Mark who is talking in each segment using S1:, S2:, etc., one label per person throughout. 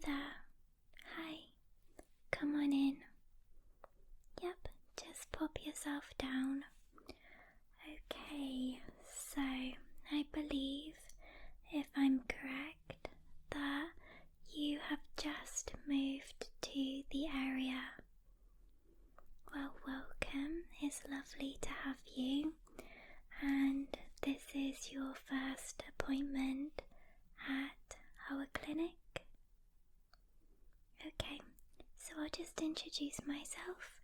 S1: there. Hi. Come on in. Yep, just pop yourself down. Okay, so I believe, if I'm correct, that you have just moved to the area. Well, welcome. It's lovely to have you. And this is your first appointment at our clinic. Okay, so I'll just introduce myself.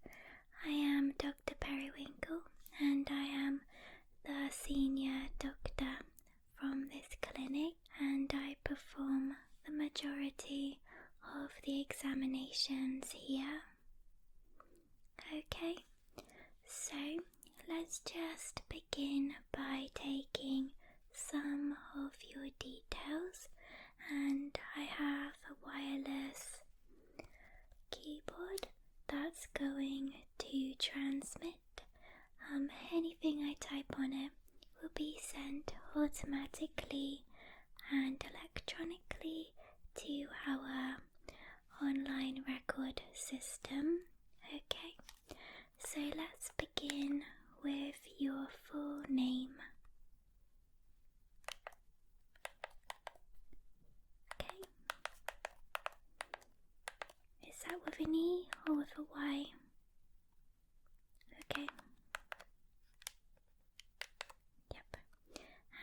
S1: I am Doctor Periwinkle, and I am the senior doctor from this clinic, and I perform the majority of the examinations here. Okay, so let's just begin by taking some of your details, and I have a wireless keyboard that's going to transmit. Anything I type on it will be sent automatically and electronically to our online record system. Okay, so let's begin with your full name. Okay, is that with an E or with a Y? Okay. Yep.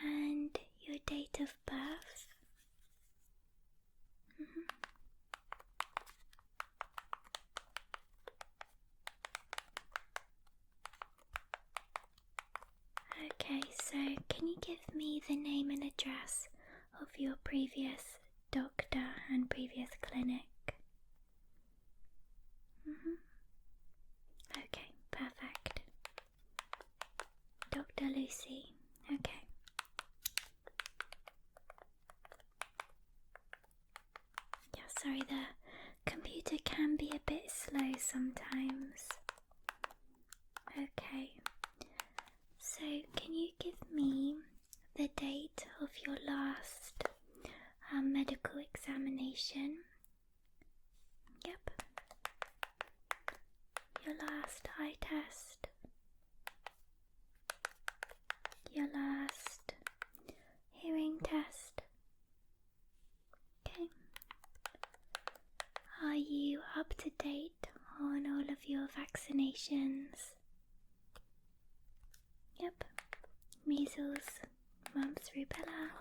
S1: And your date of birth? Okay, so can you give me the name and address of your previous doctor and previous clinic? Okay, perfect. Dr. Lucy, okay. Yeah, sorry, the computer can be a bit slow sometimes. Okay, so can you give me the date of your last medical examination? Yep. Your last eye test. Your last hearing test. Okay. Are you up to date on all of your vaccinations? Yep. Measles, mumps, rubella.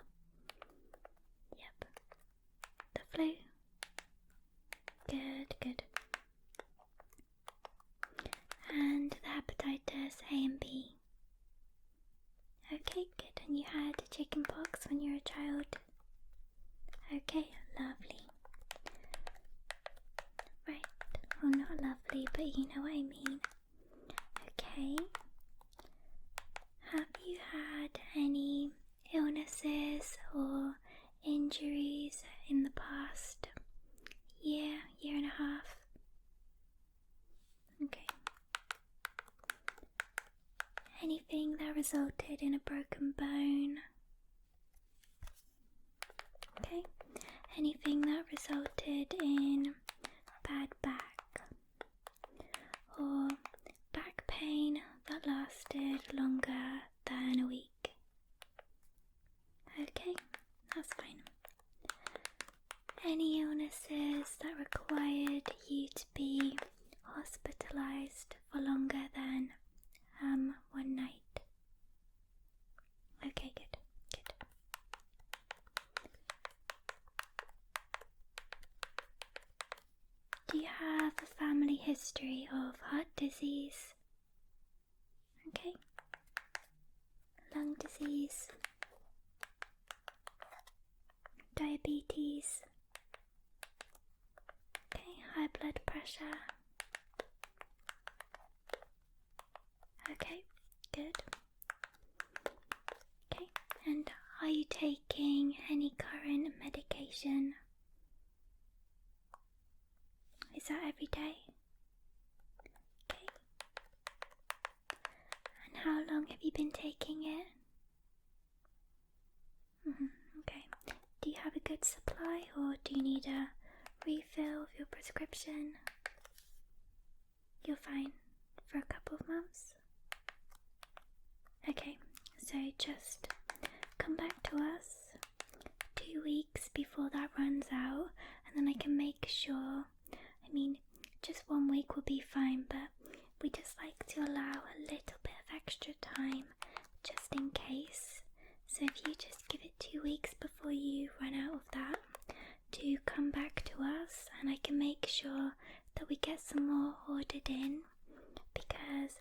S1: Yep. The flu. Good, good. And the hepatitis A and B. Okay, good. And you had chicken pox when you were a child? Okay, lovely. Right. Well, not lovely, but you know what I mean. Okay. Have you had any illnesses or injuries in the past year and a half? Okay. Anything that resulted in a broken bone? Okay. Anything that resulted in bad back or back pain that lasted longer than a week? Okay, that's fine. Any illnesses that required you to be hospitalized for longer than one night? Okay, good, good. Do you have a family history of heart disease? Okay. Lung disease? Diabetes? Okay, high blood pressure? Okay, good. Okay, and are you taking any current medication? Is that every day? Okay. And how long have you been taking it? Okay. Do you have a good supply, or do you need a refill of your prescription? You're fine for a couple of months? Okay, so just come back to us 2 weeks before that runs out, and then I can make sure, just 1 week will be fine, but we just like to allow a little bit of extra time just in case. So if you just give it 2 weeks before you run out of that, to come back to us, and I can make sure that we get some more ordered in, because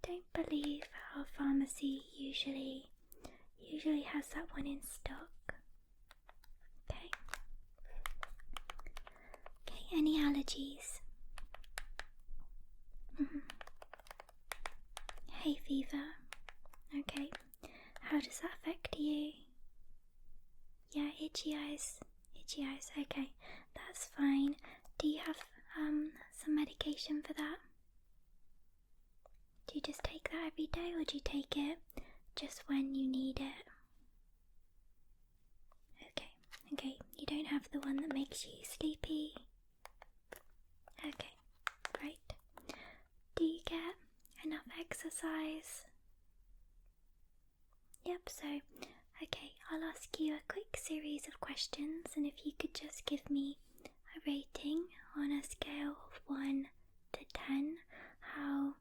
S1: I don't believe our pharmacy usually has that one in stock. Okay, any allergies? Hay fever. Okay, how does that affect you? Yeah, itchy eyes, okay, that's fine. Do you have some medication for that? Do you just take that every day, or do you take it just when you need it? Okay, you don't have the one that makes you sleepy? Okay, great. Do you get enough exercise? Yep, so, okay, I'll ask you a quick series of questions, and if you could just give me a rating on a scale of 1 to 10, how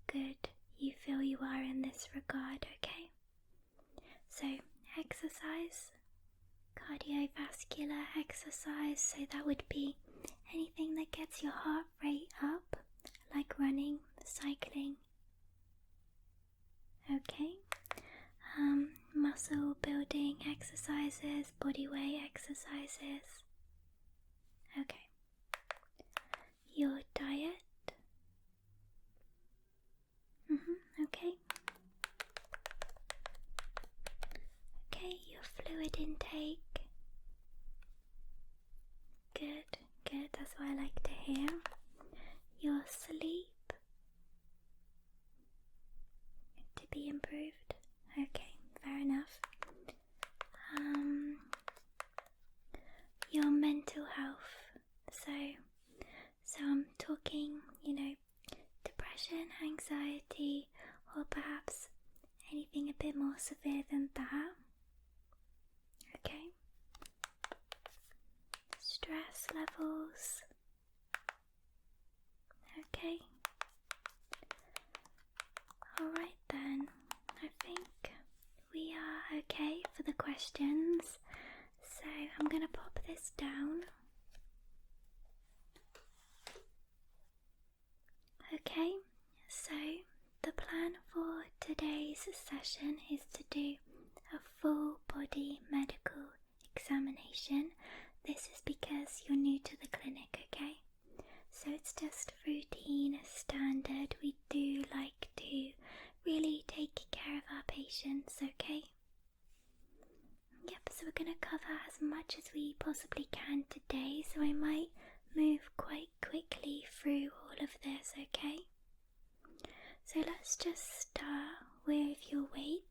S1: good you feel you are in this regard, okay? So, exercise, cardiovascular exercise, so that would be anything that gets your heart rate up, like running, cycling. Okay, muscle building exercises, body weight exercises. Okay, your diet. Okay. Okay, your fluid intake. Good, that's what I like to hear. Your sleep. To be improved. Okay, fair enough. Your mental health. So I'm talking, depression, anxiety, or perhaps anything a bit more severe than that. Okay. Stress levels. Okay. Alright then, I think we are okay for the questions, so I'm going to pop this down. Okay, so the plan for today's session is to do a full body medical examination. This is because you're new to the clinic, okay? So it's just routine, standard. We do like to really take care of our patients, okay? Yep, so we're going to cover as much as we possibly can today, so I might move quite quickly through all of this, okay? So let's just start with your weight.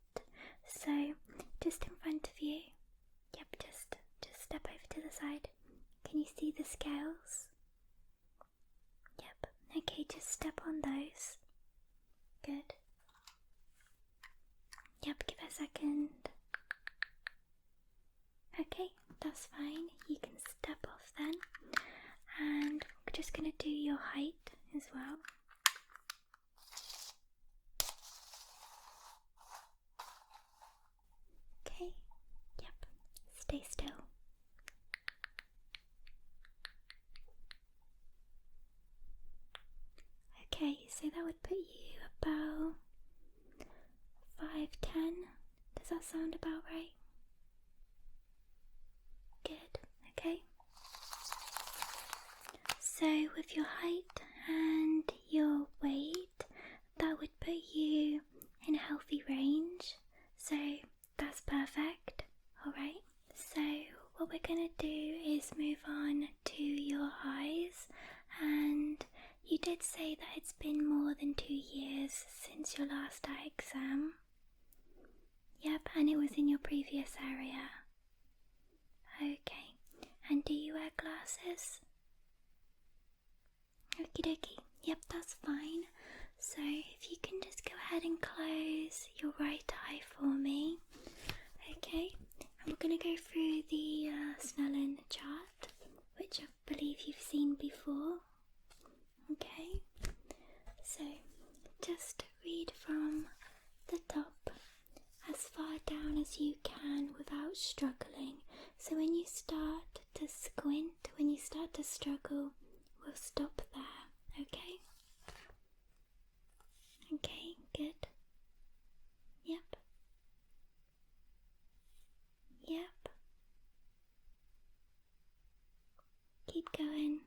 S1: So just in front of you, yep, just step over to the side. Can you see the scales? Yep, okay, just step on those. Good. Yep, give it a second. Okay, that's fine. You can step off then. And we're just going to do your height as well. Okay, yep, stay still. Okay, so that would put you about 5'10". Does that sound about right? Good, okay. So with your height and your weight, that would put you in a healthy range. So that's perfect. Alright, so what we're going to do is move on to your eyes, and you did say that it's been more than 2 years since your last eye exam. Yep, and it was in your previous area. Okay, and do you wear glasses? Okie dokie. Yep, that's fine. So if you can just go ahead and close your right eye for me. Okay, and we're going to go through the Snellen chart, which I believe you've seen before. Okay, so just read from the top as far down as you can without struggling. So when you start to squint, when you start to struggle, we'll stop there, okay? Okay, good. Yep. Yep. Keep going.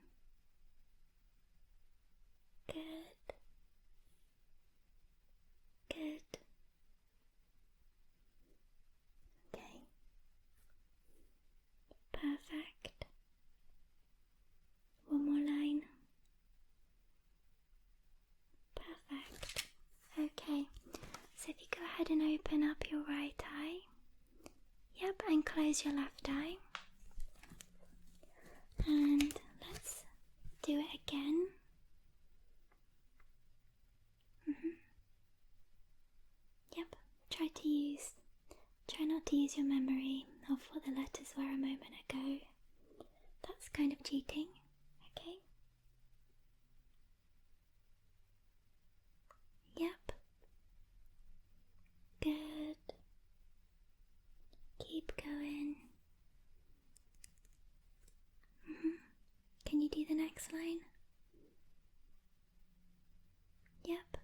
S1: Good. Good. Okay. Perfect. One more line. Perfect. Okay. So if you go ahead and open up your right eye. Yep, and close your left eye. And let's do it again. Yep, try not to use your memory of what the letters were a moment ago. That's kind of cheating, okay? Yep. Good. Keep going. Can you do the next line? Yep.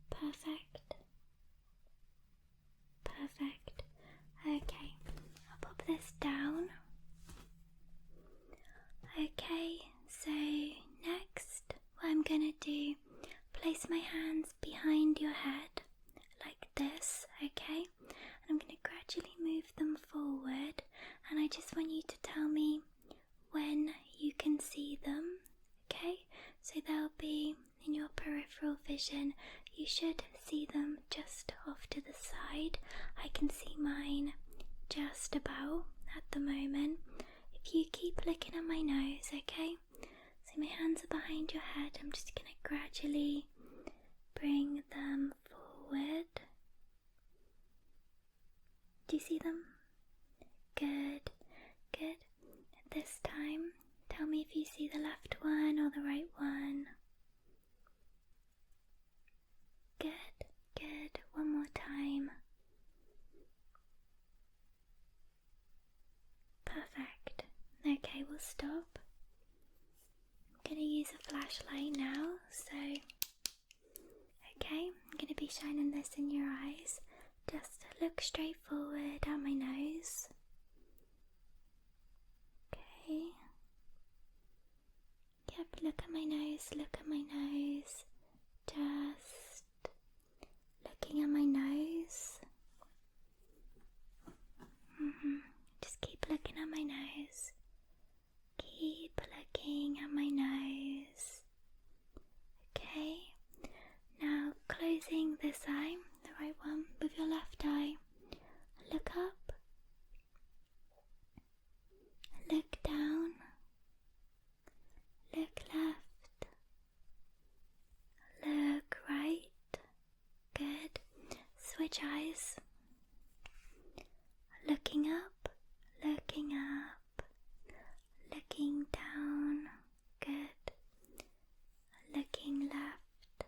S1: Perfect. Perfect. Okay, I'll pop this down. Okay, so next what I'm gonna do, place my hands behind your head like this, okay? And I'm gonna gradually move them forward, and I just want you to tell me when you can see them, okay? So they'll be in your peripheral vision. You should see them just off to the side. I can see mine just about at the moment. If you keep looking at my nose, okay? So my hands are behind your head. I'm just going to gradually bring them forward. Do you see them? Good, good. This time, tell me if you see the left one or the right one. Good, good. One more time. Perfect. Okay, we'll stop. I'm going to use a flashlight now, so okay, I'm going to be shining this in your eyes. Just look straight forward at my nose. Okay. Yep, look at my nose, look at my nose. Just looking at my nose. Just keep looking at my nose. Keep looking at my nose. Okay. Now closing this eye, the right one, with your left eye. Look up. Look down. Look left. Look right. Good. Switch eyes. Looking up. Looking up. Looking down. Good. Looking left.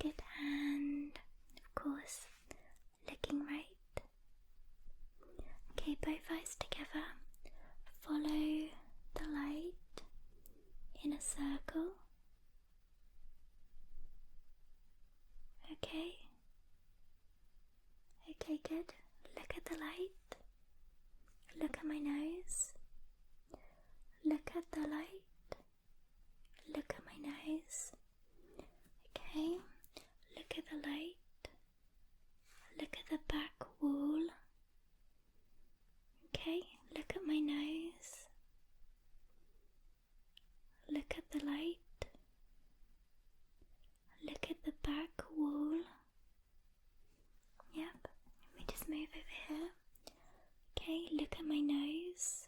S1: Good. And of course, looking right. Okay, both eyes together. Follow the light in a circle. Okay. Okay, good. Look at the light. Look at my nose. Look at the light. Look at my nose. Okay. Look at the light. Look at the back wall. Okay. Look at my nose. Look at the light. Look at the back wall. Yep. Let me just move over here. Okay, look at my nose.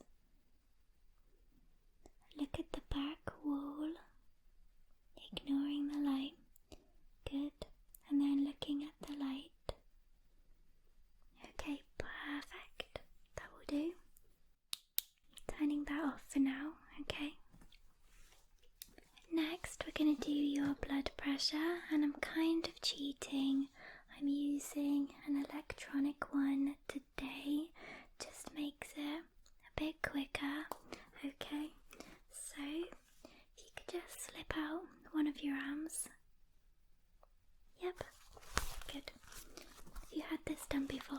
S1: this done before?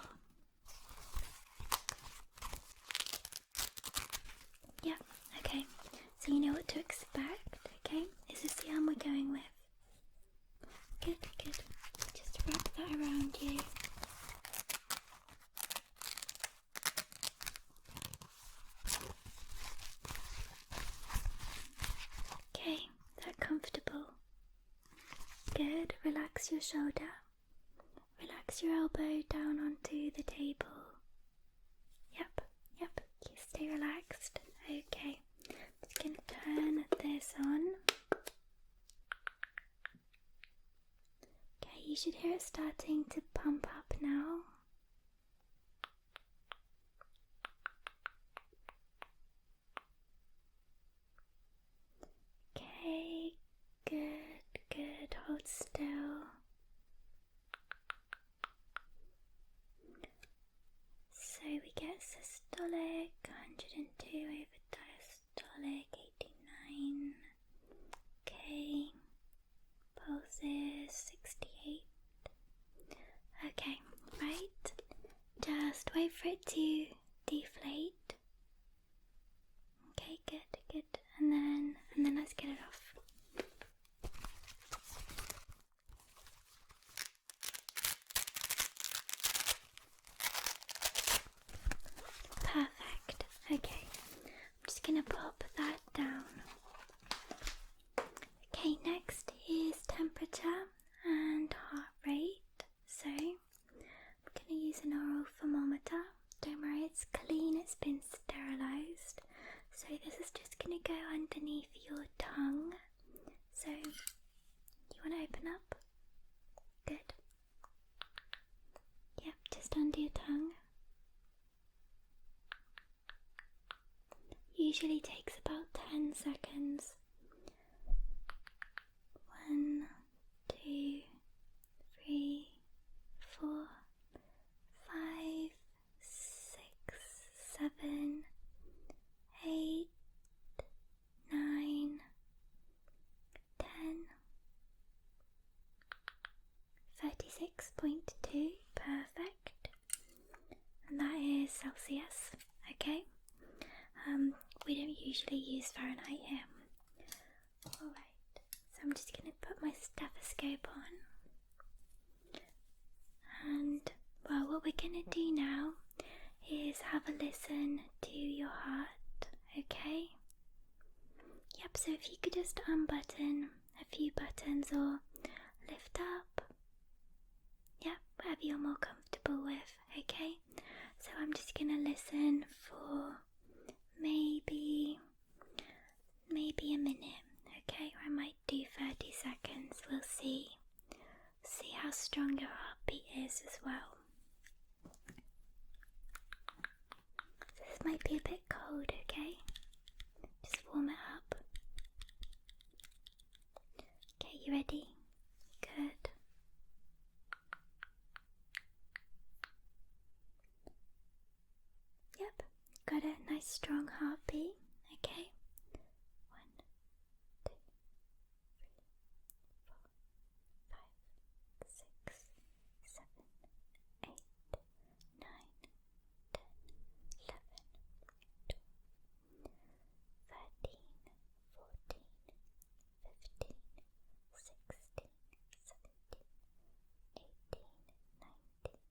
S1: Yeah, okay. So you know what to expect, okay? Is this the arm we're going with? Good, good. Just wrap that around you. Okay, is that comfortable? Good, relax your shoulder. Relax your elbow down onto the table. Yep, you stay relaxed. Okay, just gonna turn this on. Okay, you should hear it starting to pump up now. Okay, good, hold still. So we get systolic 102 over diastolic 89. Okay, pulses 68. Okay, right. Just wait for it to deflate. Okay, good. And then let's get it off. Perfect. Okay, I'm just gonna pop that down. Okay, next is temperature and heart rate. So I'm gonna use an oral thermometer. Don't worry, it's clean, it's been sterilized. So this is just gonna go underneath your tongue. So you wanna open up? Good. Yep, just under your tongue. Usually takes about 10 seconds. 1, 2, 3, 4, 5, 6, 7, 8, 9, 10, 36.2, perfect. And that is Celsius, okay? We don't usually use Fahrenheit here. Alright, so I'm just going to put my stethoscope on. And, well, what we're going to do now is have a listen to your heart, okay? Yep, so if you could just unbutton a few buttons or lift up. Yep, whatever you're more comfortable with, okay? So I'm just going to listen for maybe a minute, okay? Or I might do 30 seconds. We'll see how strong your heartbeat is as well. This might be a bit cold, okay? Just warm it up. Okay, you ready? Good. Yep, got a nice strong heartbeat, okay? 1, 2, 3, 4, 5, 6, 7, 8, 9, 10, 11, 12, 13, 14, 15, 16, 17, 18, 19, 20,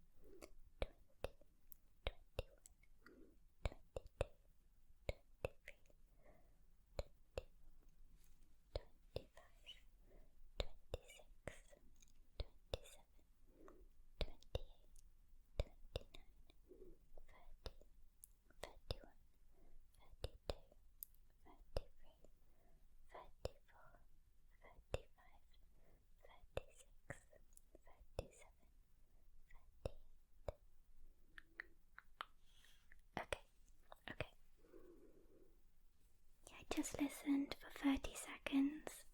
S1: just listened for 30 seconds.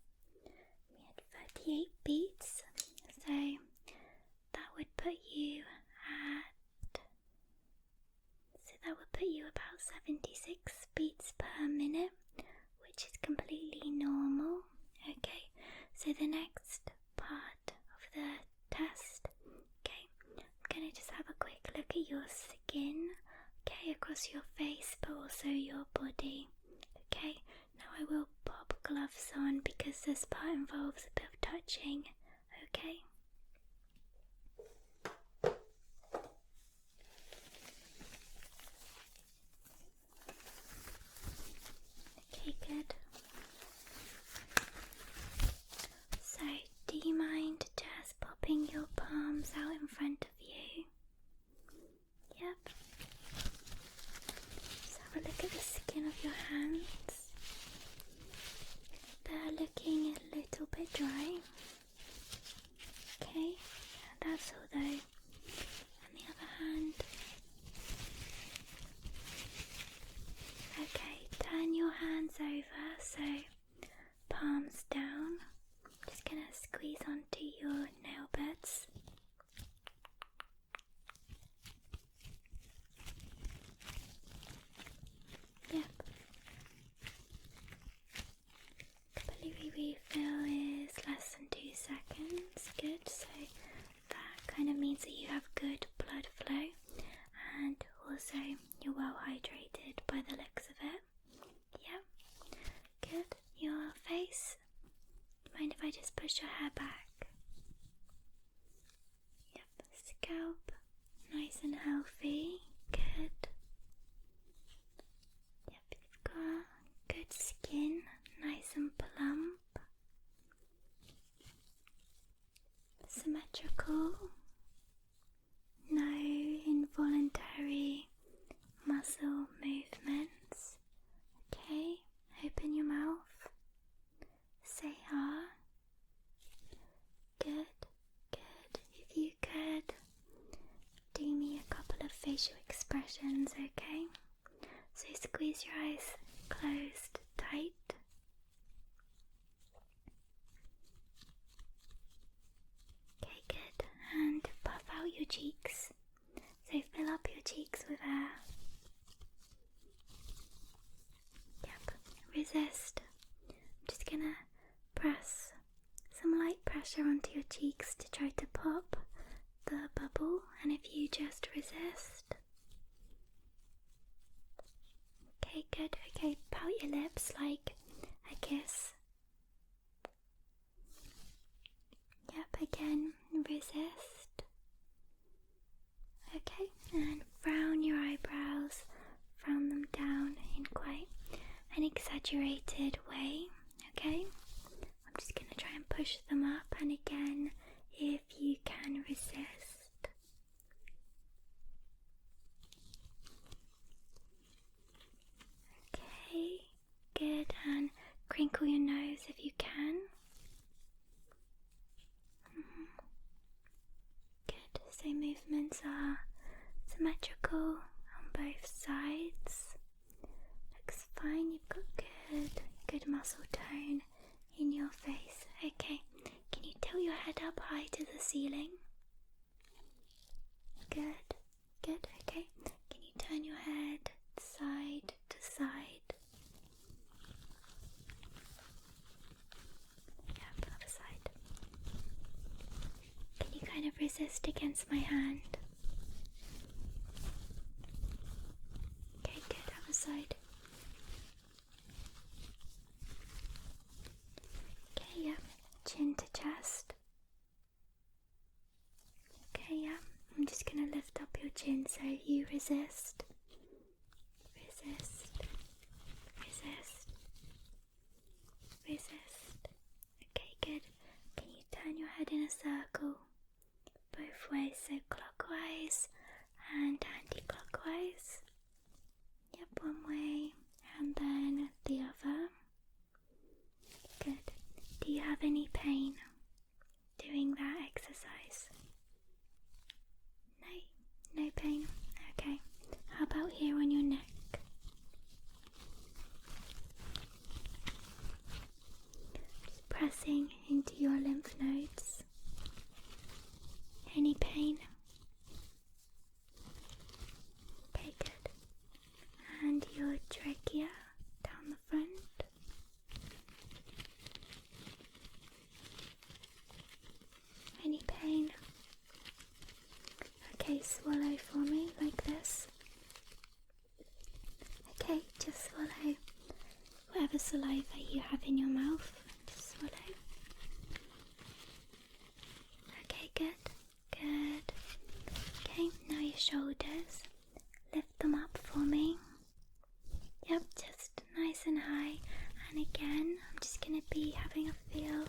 S1: We had 38 beats, so that would put you about 76 beats per minute, which is completely normal. Okay, so the next part of the test, okay, I'm gonna just have a look at your skin, okay, across your face but also your body. Okay, now I will pop gloves on because this part involves a bit of touching, okay? Okay, good. So, do you mind just popping your palms out in front of you? Yep. Just have a look at the skin of your hands. They're looking a little bit dry. Okay, that's all though. On the other hand. Okay, turn your hands over, so palms down. Just gonna squeeze onto your nail beds. Yep. Completely refill is less than 2 seconds. Good, so that kind of means that you have good blood flow and also you're well hydrated by the looks of it. Yep. Good. Your face. Mind if I just push your hair back? Yep. Scalp. Nice and healthy. Good. Yep. You've got good skin. Nice and plump. Symmetrical. No involuntary muscle movements. Okay, open your mouth. Say ah. Good, good. If you could do me a couple of facial expressions, okay? So squeeze your eyes closed tight. Okay, good. And puff out your cheeks. So fill up your cheeks with air. Yep, resist. I'm just gonna press some light pressure onto your cheeks to try to pop the bubble, and if you just resist. Okay, good. Okay, pout your lips like a kiss. Yep, again, resist. Okay, and frown your eyebrows, frown them down in quite an exaggerated way, okay? I'm just going to try and push them up, and again, if you can resist. Okay, good, and crinkle your nose if you can. Good, so movements are symmetrical on both sides. Looks fine, you've got good muscle tone in your face. Okay, can you tilt your head up high to the ceiling? Good, good, okay. Can you turn your head side to side? Yep, other side. Can you kind of resist against my hand? Okay, good, other side. Okay, yeah, chin to chest. Okay, yeah, I'm just gonna lift up your chin so you resist. Resist. Resist. Resist. Okay, good. Can you turn your head in a circle? Both ways, so clockwise and anti-clockwise. Yep, one way and then the other. Good. Do you have any pain doing that exercise? No pain. Okay. How about here on your neck? Just pressing into your lymph nodes. Any pain? for me, like this. Okay, just swallow whatever saliva you have in your mouth. Just swallow. Okay, good. Good. Okay, now your shoulders. Lift them up for me. Yep, just nice and high. And again, I'm just going to be having a feel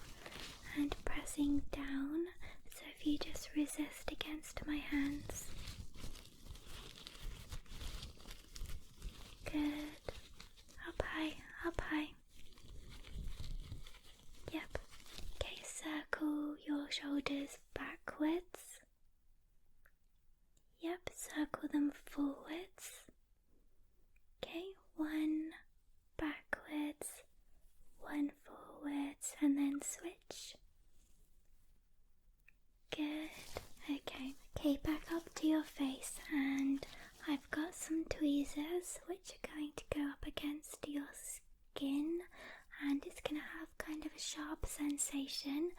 S1: and pressing down. So if you just resist against my hands. Good. Up high, up high. Yep. Okay, circle your shoulders backwards. Yep, circle them forwards. Okay, one backwards, one forwards, and then switch. Good. Okay, back up to your face, and I've got some tweezers which are going to go up against your skin, and it's going to have kind of a sharp sensation.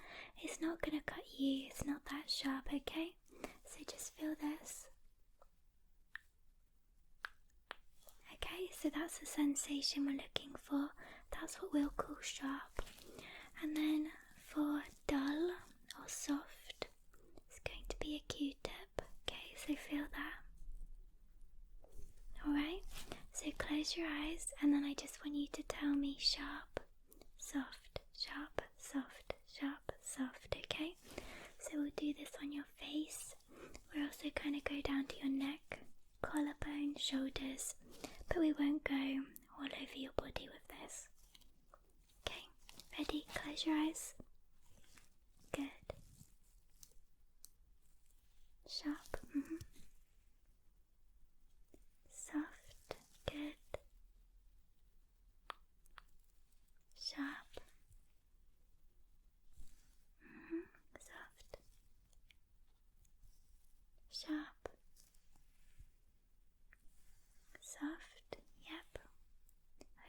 S1: It's not going to cut you, it's not that sharp, okay? So just feel this. Okay, so that's the sensation we're looking for. That's what we'll call sharp. And then for dull or soft, it's going to be a Q-tip. Okay, so feel that. Alright, so close your eyes, and then I just want you to tell me sharp, soft, sharp, soft, sharp, soft, okay? So we'll do this on your face. We'll also kind of go down to your neck, collarbone, shoulders, but we won't go all over your body with this. Okay, ready? Close your eyes. Good. Sharp. Soft. Good. Sharp. Soft. Sharp. Soft. Yep.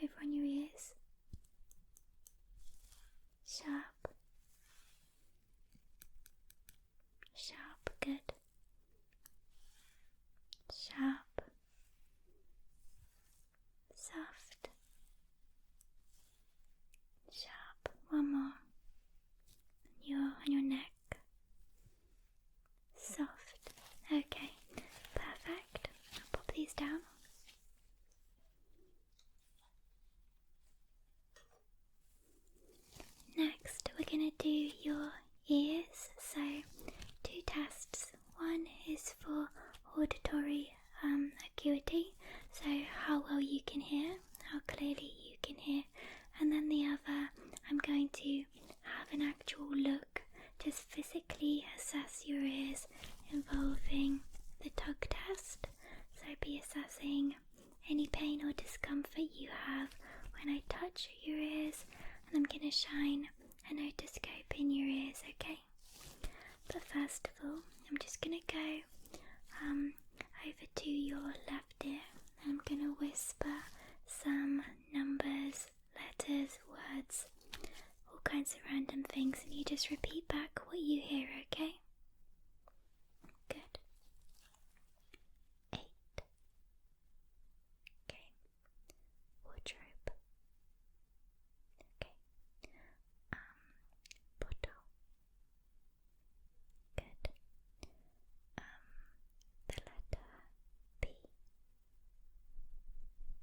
S1: Over on your ears. Sharp. Sharp. Good. Sharp. Soft. Sharp. One more. On your neck. Soft. Okay. Perfect. I'll pop these down. Next, we're going to do your ears. So, 2 tests. One is for auditory acuity, so how well you can hear, how clearly you can hear, and then the other, I'm going to have an actual look, just physically assess your ears involving the tug test. So I'll be assessing any pain or discomfort you have when I touch your ears, and I'm going to shine an otoscope in your ears, okay? But first of all, I'm just going to go over to your left ear, and I'm going to whisper some numbers, letters, words, all kinds of random things, and you just repeat back what you hear, okay? Good. 8. Okay. Wardrobe. Okay. Bottle. Good. The letter B.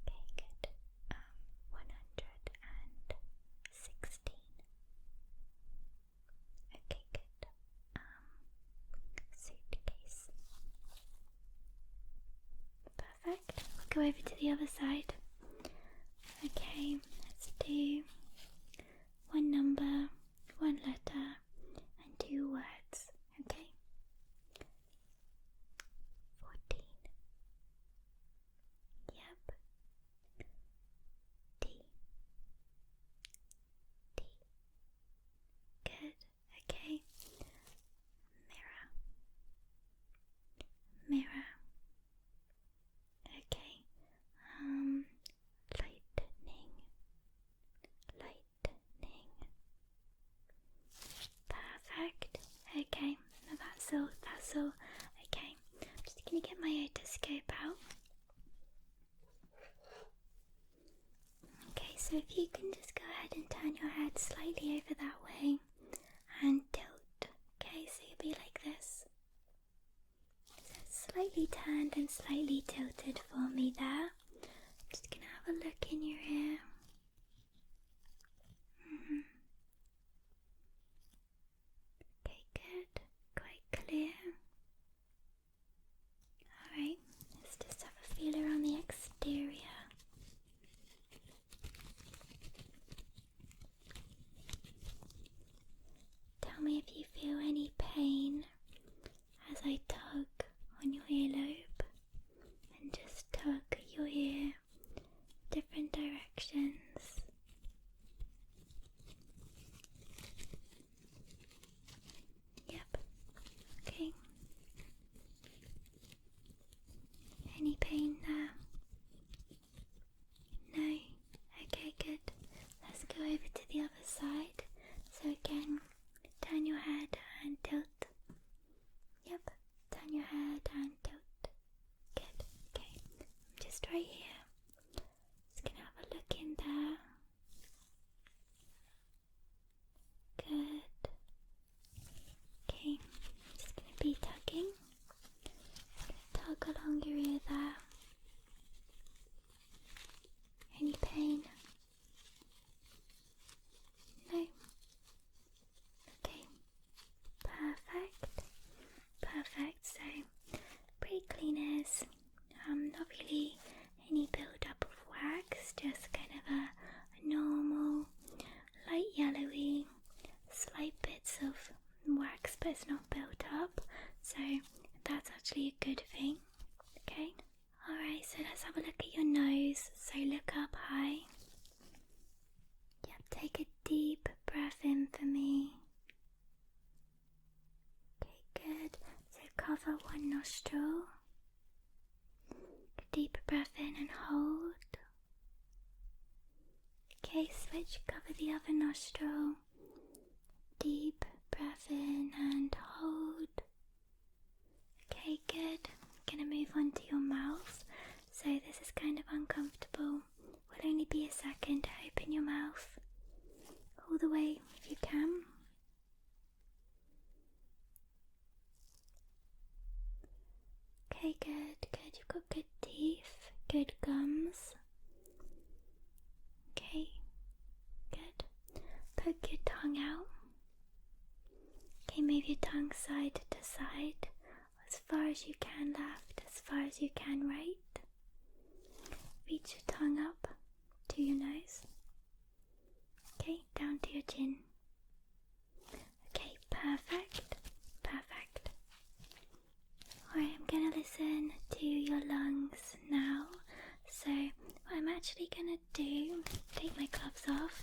S1: Okay, good. 116. Okay, good. Suitcase. Perfect. We'll go over to the other side. Okay, let's do 1 number, 1 letter, and 2 words. Okay. 14. Yep. D. D. Good. Okay. Mirror. Mirror. Okay. Lightning. stethoscope out. Okay, so if you can just go ahead and turn your head slightly over that way and tilt. Okay, so you'll be like this. So slightly turned and slightly tilted for me there. Just gonna have a look in your ear. Okay, good. Quite clear. Alright, let's just have a feel around the exterior. Tell me if you feel any pain as I tug on your earlobe and just tug your ear different directions. Yep. Okay. Any pain there? No? Okay, good. Let's go over to the other side. So again, turn your head and tilt. Yep. Turn your head and tilt. Good. Okay. Just right here. Just gonna have a look in there. Good. Okay. Just gonna be tugging. Tug along your ear there. Any pain? No? Okay. Perfect. Perfect. So, pretty clean ears. Not really any build-up of wax, just kind of a normal, light yellowy, slight bits of wax, but it's not built up. So, that's actually a good thing. Okay? Alright, so let's have a look at your nose. So look up high. Yep, take a deep breath in for me. Okay, good. So cover one nostril. Deep breath in and hold. Okay, switch, cover the other nostril. Deep breath in and hold. Okay, good. I'm gonna move on to your mouth. So this is kind of uncomfortable. Will only be a second. Open your mouth all the way if you can. Okay, good, good. You've got good teeth, good gums. Okay, good. Poke your tongue out. Okay, move your tongue side to side. As far as you can left, as far as you can right. Reach your tongue up to your nose. Okay, down to your chin. Okay, perfect. Perfect. Alright, I'm gonna listen to your lungs now. So, what I'm actually gonna do, take my gloves off.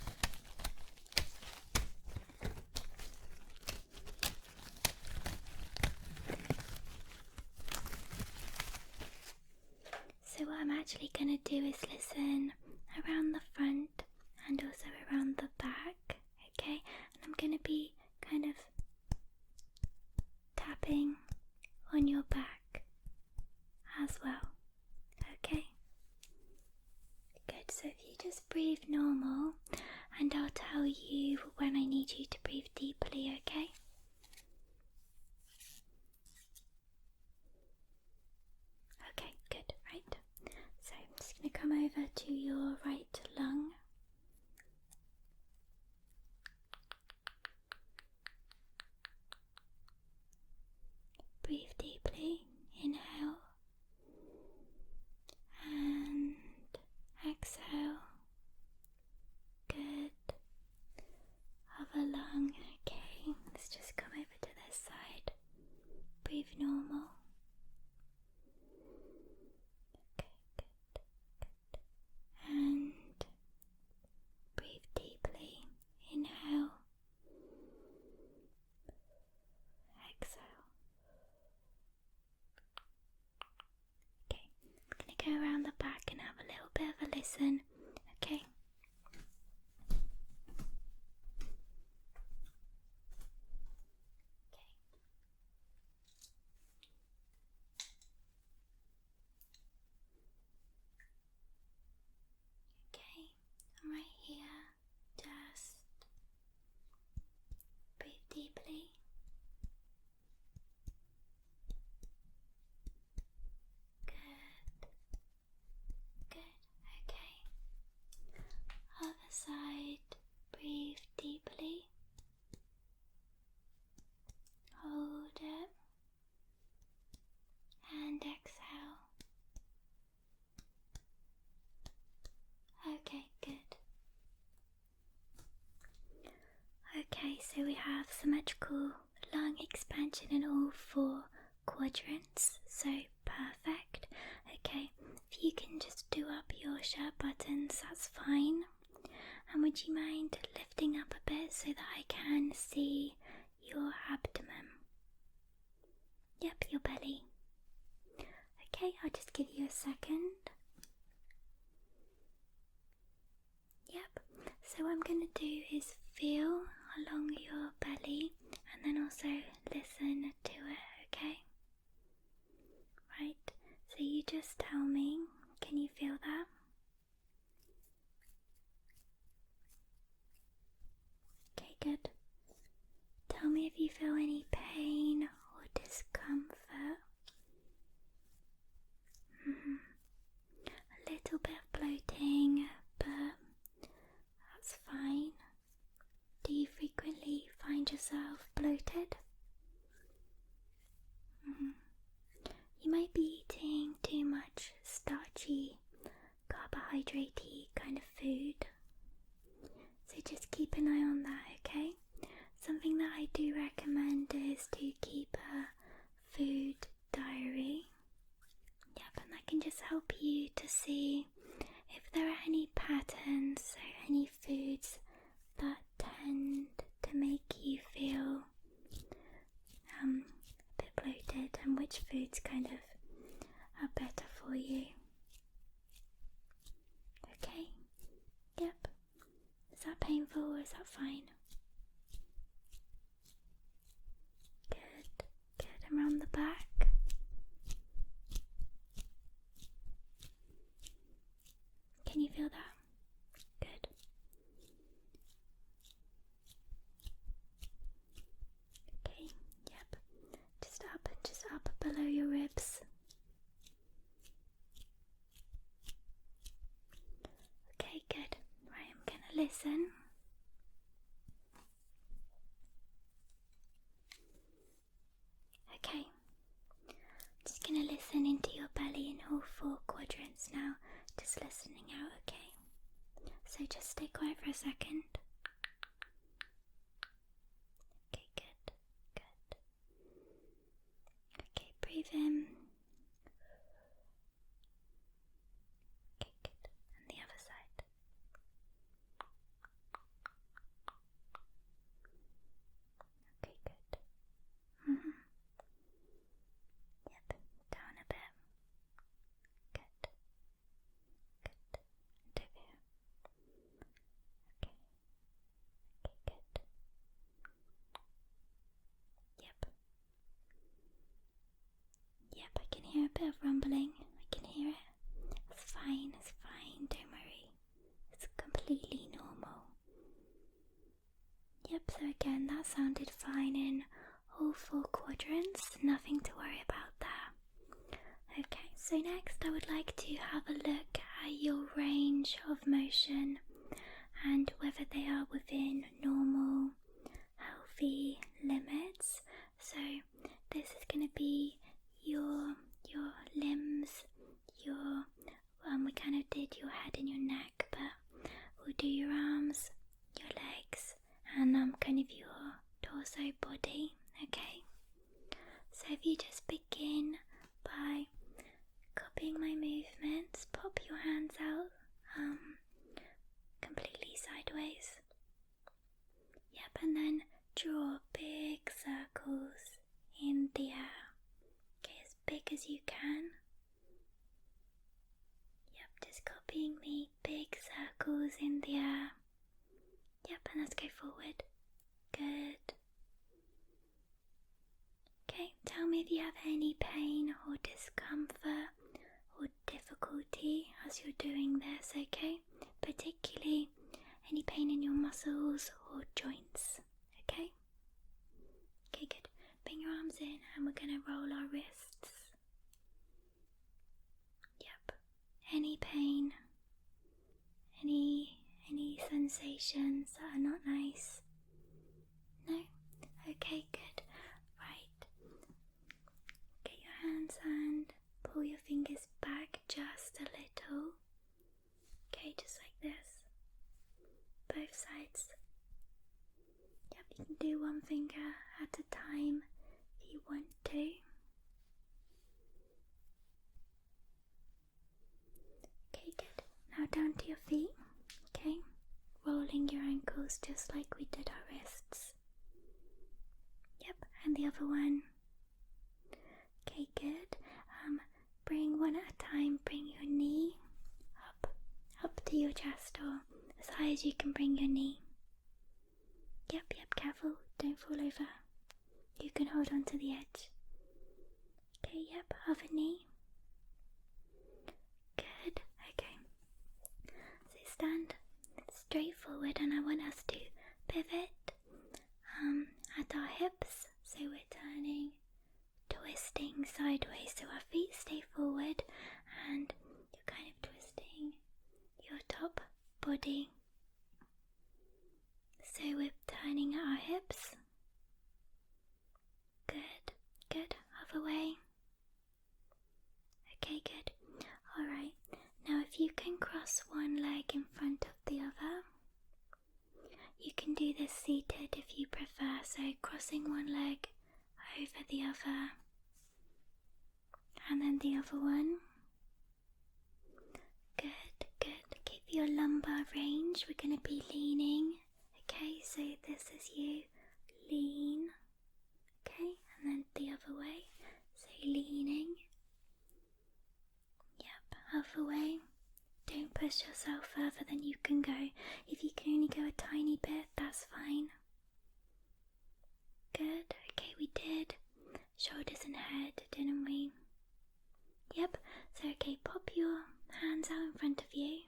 S1: So what I'm actually going to do is listen around the front and also around the back, okay? And I'm going to be kind of tapping on your back as well, okay? Good, so if you just breathe normal and I'll tell you when I need you to breathe deeply, okay? Okay, good, right. So I'm just going to come over to your right lung. Breathe deeply, inhale and exhale. Good. Other lung, okay. Let's just come over to this side. Breathe normal. Okay, good. And breathe deeply. Inhale. Exhale. Okay, I'm going to go around the back and have a little bit of a listen. Okay. second. Yep, so what I'm going to do is feel along your belly and then also listen to it, okay? Right, so you just tell me, can you feel that? Okay, good. Tell me if you feel any pain or discomfort. A little bit of bloating, but that's fine. Do you frequently find yourself bloated? You might be eating too much starchy, carbohydrate-y kind of food. So just keep an eye on that, okay? Something that I do recommend is to keep a food diary. Yep, and that can just help you to see if there are any patterns, so any foods that tend to make you feel a bit bloated, and which foods kind of are better for you. Okay? Yep. Is that painful or is that fine? Good. Good. And around the back. Can you feel that? Good. Okay, yep. Just up below your ribs. Okay, good. Right, I'm gonna listen. Okay. Just gonna listen into your belly in all 4 quadrants now. Just listening out, okay? So just stay quiet for a second. Okay, good, good. Okay, breathe in. Okay, good. And the other side. Okay, good. Yep, down a bit. Good. Good. And over here. Okay. Okay, good. Yep. Yep, I can hear a bit of rumbling. I can hear it. It's fine, don't worry. It's completely normal. Yep, so again, that sounded fine in all 4 quadrants. Nothing to worry about there. Okay, so next I would like to have a look at your range of motion and whether they are within normal, healthy limits. So this is going to be your limbs, we kind of did your head and your neck, but we'll do your arms, your legs, and kind of your torso body, okay? So if you just begin by copying my movements, pop your hands out completely sideways. Yep, and then draw big circles in the air. Okay, as big as you can. Yep, just copying me, big circles in the air. Yep, and let's go forward. Good. Okay, tell me if you have any pain or discomfort or difficulty as you're doing this, okay? Particularly any pain in your muscles or joints, okay? Okay, good. Bring your arms in and we're going to roll our wrists. Yep. Any pain, any sensations that are not nice? No? Okay, good. Right. Get your hands and pull your fingers back just a little. Okay, just like this. Both sides. Yep, you can do one finger at a time if you want to. Okay, good. Now down to your feet. Okay, rolling your ankles just like we did our wrists. Yep, and the other one. Okay, good. bring one at a time, bring your knee up to your chest, or as high as you can bring your knee. Yep, careful, don't fall over. You can hold on to the edge. Okay, yep, other knee. Good, okay. So stand straight forward, and I want us to pivot at our hips, so we're turning, twisting sideways, so our feet stay forward and you're kind of twisting your top body. So we're turning at our hips. Good, other way. Okay, good. Alright, now if you can cross one leg in front of the other, you can do this seated if you prefer, so crossing one leg over the other, and then the other one. Good. Keep your lumbar range. We're going to be leaning. Okay, so this is you. Lean. Okay, and then the other way. So leaning. Yep, other way. Don't push yourself further than you can go. If you can only go a tiny bit, that's fine. Good, okay, we did shoulders and head, didn't we? Yep, so okay, pop your hands out in front of you.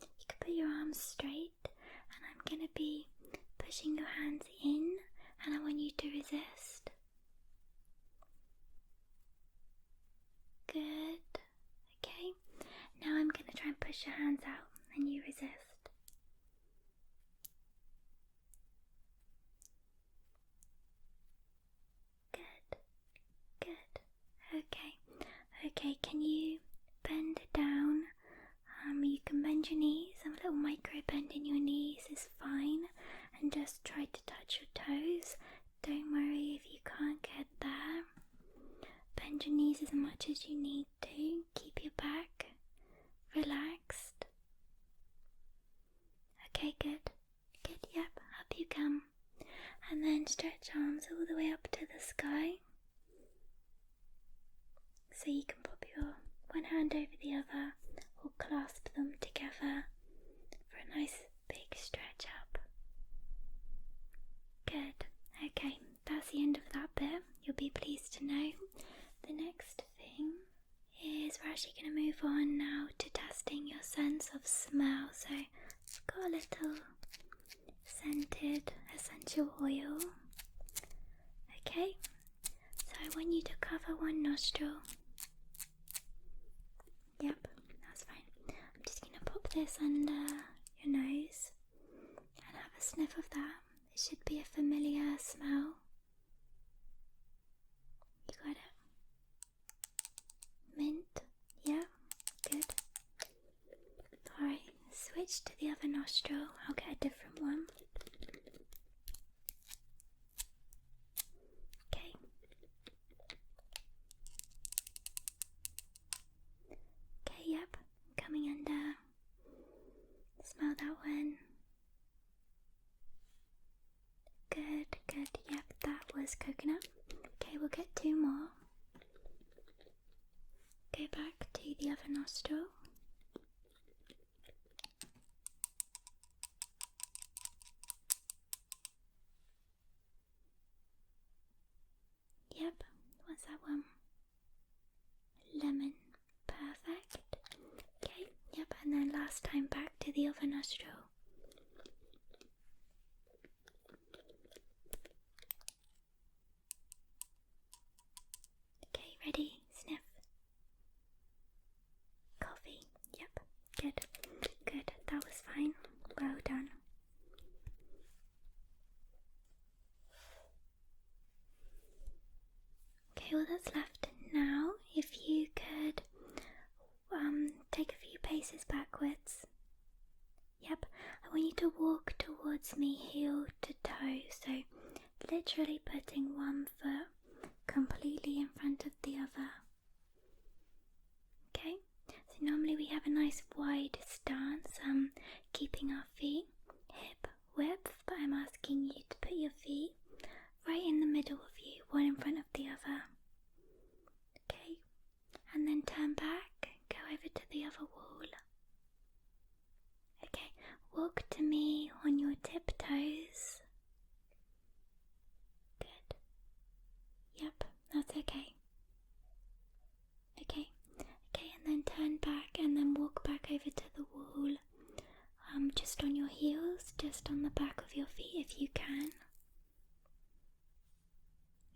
S1: You can put your arms straight, and I'm going to be pushing your hands in, and I want you to resist. Good, okay. Now I'm going to try and push your hands out, and you resist. Good. Okay, can you bend down? You can bend your knees, a little micro bend in your knees is fine, and just try to touch your toes. Don't worry if you can't get there. Bend your knees as much as you need to. Keep your back relaxed. Okay, good, yep, up you come. And then stretch arms all the way up to the sky. So you can pop your one hand over the other, or clasp them together for a nice big stretch up. Good, okay, that's the end of that bit. You'll be pleased to know. The next thing is we're actually going to move on now to testing your sense of smell. So I've got a little scented essential oil. Okay, so I want you to cover one nostril. Yep, that's fine. I'm just going to pop this under your nose and have a sniff of that. It should be a familiar smell. You got it? Mint, yeah, good. Alright, switch to the other nostril. I'll get a different one. Okay. Okay, yep, coming under. Smell that one. Good, yep, that was coconut. Okay, we'll get two more. Go back to the other nostril. Yep, what's that one? Lemon, perfect. Okay, yep, and then last time back to the other nostril. Okay, ready? Sniff. Coffee. Yep. Good. That was fine. Well done. Okay, well that's left now. If you could take a few paces backwards. Yep. I want you to walk towards me heel to toe. So literally putting one foot completely in front of the other. Okay, so normally we have a nice wide stance, keeping our feet hip width, but I'm asking you to put your feet right in the middle of you, one in front of the other. Okay, and then turn back other wall. Okay, walk to me on your tiptoes. Good. Yep, that's okay. Okay, and then turn back and then walk back over to the wall. Just on your heels, just on the back of your feet if you can.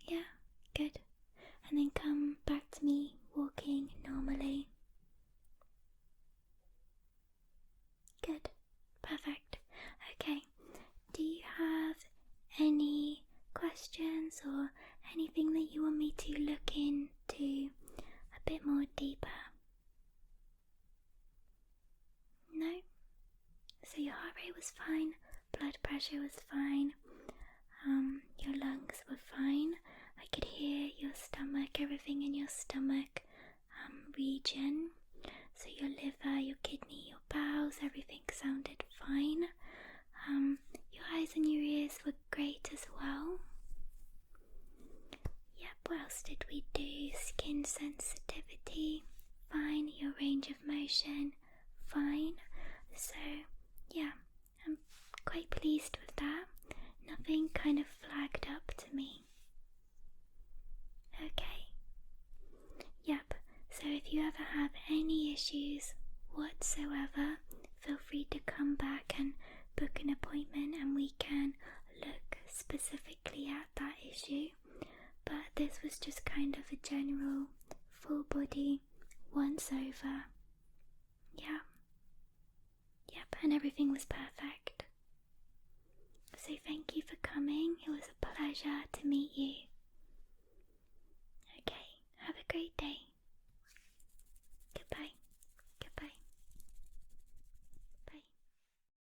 S1: Yeah, good. And then come back to me walking normally. Good, perfect. Okay, do you have any questions or anything that you want me to look into a bit more deeper? No? So your heart rate was fine, blood pressure was fine, your lungs were fine. I could hear your stomach, everything in your stomach region. So your liver, your kidney, your bowels, everything sounded fine. Your eyes and your ears were great as well. Yep, what else did we do? Skin sensitivity, fine. Your range of motion, fine. So, yeah, I'm quite pleased with that. Nothing kind of flagged up to me. Okay. Yep, so if you ever have any issues whatsoever, feel free to come back and book an appointment and we can look specifically at that issue. But this was just kind of a general full body once over. Yeah. Yep, and everything was perfect. So thank you for coming. It was a pleasure to meet you.